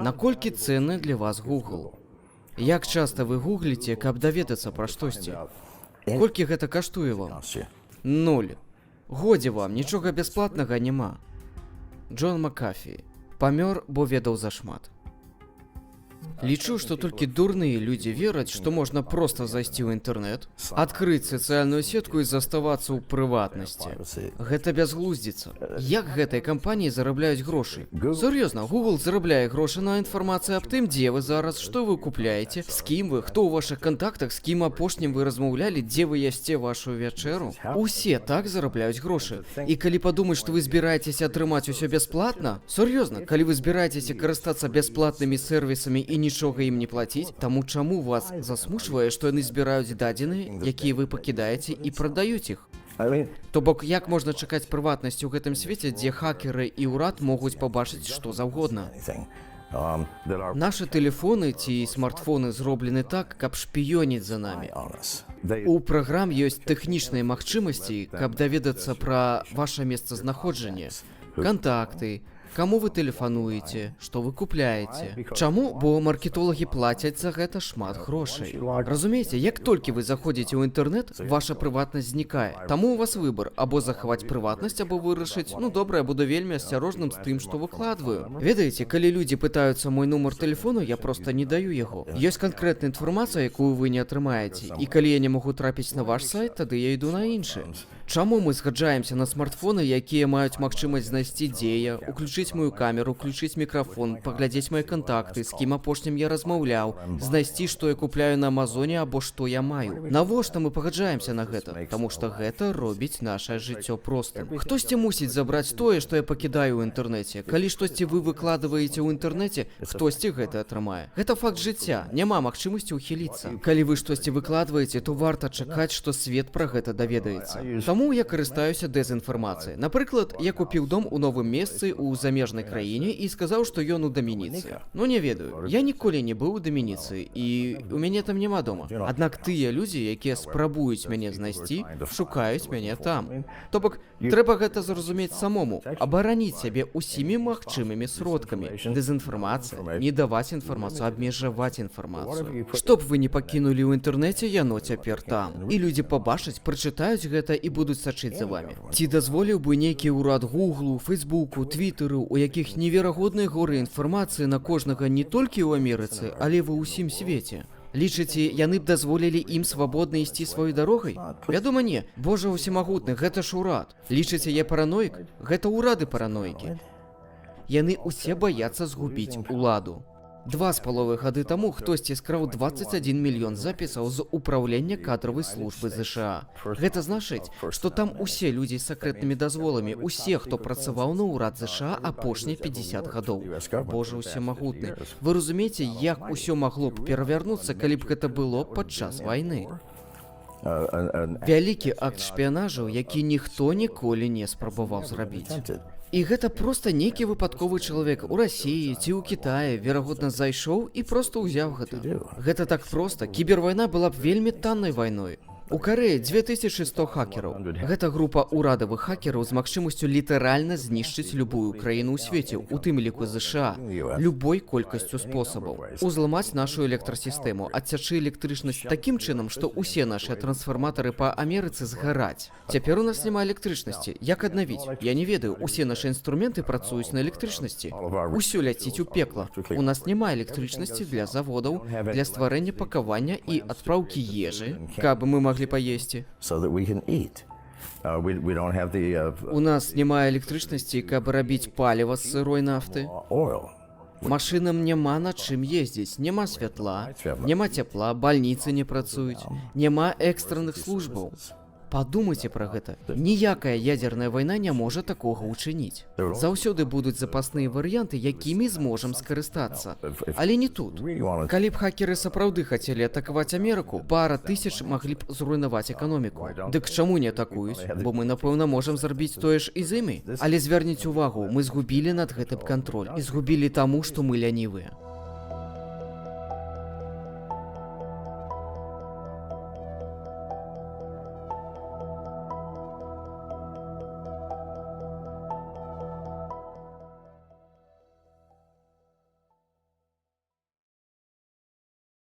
Наколькі ценны для вас Google? Як часта вы гугліце, каб даведацца пра штосьці? Колькі гэта каштуе вам? 0. Годзе вам, нічога бясплатнага няма. Джон Макафі. Памёр, бо ведаў зашмат. Лічу, што толькі дурныя людзі вераць, што можна проста зайсці ў інтэрнэт, адкрыць сацыяльную сетку і заставацца ў прыватнасці. Гэта бязглуздзіца. Як гэтыя кампаніі зарабляюць грошы? Сур'ёзна, Google зарабляе грошы на інфармацыі аб тым, дзе вы зараз, што вы купляеце, з кім вы, хто ў вашых кантактах, з кім апошнім вы размаўлялі, дзе вы ясце вашу вячэру. Усе так зарабляюць грошы. І калі падумаць, што вы збіраецеся атрымаць усё бясплатна, сур'ёзна, калі вы збіраецеся карыстацца бясплатнымі сервісамі і нічога ім не плаціць, таму чаму вас засмучвае, што яны збіраюць дадзеныя, якія вы пакідаеце і прадаюць іх? То бок, як можна чакаць прыватнасці ў гэтым свеце, дзе хакеры і ўрад могуць пабачыць што заўгодна? Нашы тэлефоны ці смартфоны зроблены так, каб шпіёніць за намі. У праграм ёсць тэхнічныя магчымасці, каб даведацца пра ваша месцазнаходжанне, кантакты, каму вы тэлефануеце, што вы купляеце. Чаму? Бо маркетолагі плацяць за гэта шмат грошай. Разумееце, як толькі вы заходзіце ў інтэрнэт, ваша прыватнасць знікае. Таму у вас выбар, або захаваць прыватнасць, або вырашыць, ну добра, я буду вельмі асцярожным з тым, што выкладваю. Ведаеце, калі людзі пытаюцца мой нумар тэлефону, я проста не даю яго. Ёсць канкрэтная інфармацыя, якую вы не атрымаеце, і калі я не магу трапіць на ваш сайт, тады я іду на іншы. Чаму мы згаджаемся на смартфоны, якія маюць магчымасць знайсці, дзе я, уключыць мою камеру, уключыць мікрафон, паглядзець мае кантакты, з кім апошнім я размаўляў, знайсці, што я купляю на Амазоне або што я маю? Навошта мы пагаджаемся на гэта? Таму што гэта робіць нашае жыццё простым. Хтосьці мусіць забраць тое, што я пакідаю ў інтэрнэце. Калі штосьці вы выкладваеце ў інтэрнэце, хтосьці гэта атрымае. Гэта факт жыцця, няма магчымасці ўхіліцца. Калі вы штосьці выкладваеце, то варта чакаць, што свет пра гэта даведаецца. Таму я карыстаюся дэзінфармацыяй. Напрыклад, я купіў дом у новым месцы ў замежнай краіне і сказаў, што ён у Дамініцы. Ну не ведаю, я ніколі не быў у Дамініцы і у мяне там няма дома. Аднак тыя людзі, якія спрабуюць мяне знайсці, шукаюць мяне там. То бок, трэба гэта зразумець самому, абараніць сябе ўсімі магчымымі сродкамі. Дэзінфармацыя, не даваць інфармацыю, абмежаваць інфармацыю. Што б вы не пакінулі ў інтэрнэце, яно цяпер там. І людзі пабачаць, прачытаюць гэта і будуць сачыць за вамі. Ці дазволіў бы нейкі ўрад Гуглу, Фейсбуку, Твіттеру, у якіх неверагодныя горы інфармацыі на кожнага не толькі ў Амерыцы, але ва ўсім свеце? Лічыце, яны б дазволілі ім свабодна ісці сваёй дарогай? Вядома, не. Божа ўсемагутны, гэта ж урад. Лічыце, я параноік? Гэта ўрады параноікі. Яны ўсе баяцца згубіць уладу. 2,5 гады таму хтосьці скраў 21 мільён запісаў з упраўлення кадравай службы ЗША. Гэта значыць, што там усе людзі з сакрэтнымі дазволамі, усе, хто працаваў на ўрад ЗША апошнія 50 гадоў. Божа ўсемагутны. Вы разумееце, як усё магло б перавярнуцца, калі б гэта было падчас вайны? Вялікі акт шпіянажу, які ніхто ніколі не спрабаваў зрабіць. І гэта проста нейкі выпадковы чалавек у Расіі ці ў Кітаі, верагодна, зайшоў і проста ўзяў гэта. Гэта так проста. Кібервайна была б вельмі таннай вайной. У Карэі 2100 хакераў. Гэта група ўрадавых хакераў з магчымасцю літаральна знішчыць любую краіну ў свеце, у тым ліку ЗША, любой колькасцю спосабаў. Узламаць нашу электрасістэму, адсячы электрычнасць такім чынам, што ўсе нашыя трансфарматары па Амерыцы згараць. Цяпер у нас няма электрычнасці. Як аднавіць? Я не ведаю, усе нашы інструменты працуюць на электрычнасці. Усё ляціць у пекла. У нас няма электрычнасці для заводаў, для стварэння пакавання і адпраўкі ежы, каб мы маглі паесці. У нас няма электрычнасці, каб рабіць паліва з сырой нафты. Машынам няма на чым ездзіць, няма святла, няма цяпла, бальніцы не працуюць, няма экстранных службаў. Падумайце пра гэта. Ніякая ядзерная вайна не можа такога ўчыніць. Заўсёды будуць запасныя варыянты, якімі зможам скарыстацца. Але не тут. Калі б хакеры сапраўды хацелі атакаваць Амерыку, пара тысяч маглі б зруйнаваць эканоміку. Дык чаму не атакуюць? Бо мы, напэўна, можам зрабіць тое ж і з імі. Але звярніце ўвагу, мы згубілі над гэтым кантроль. І згубілі таму, што мы лянівыя.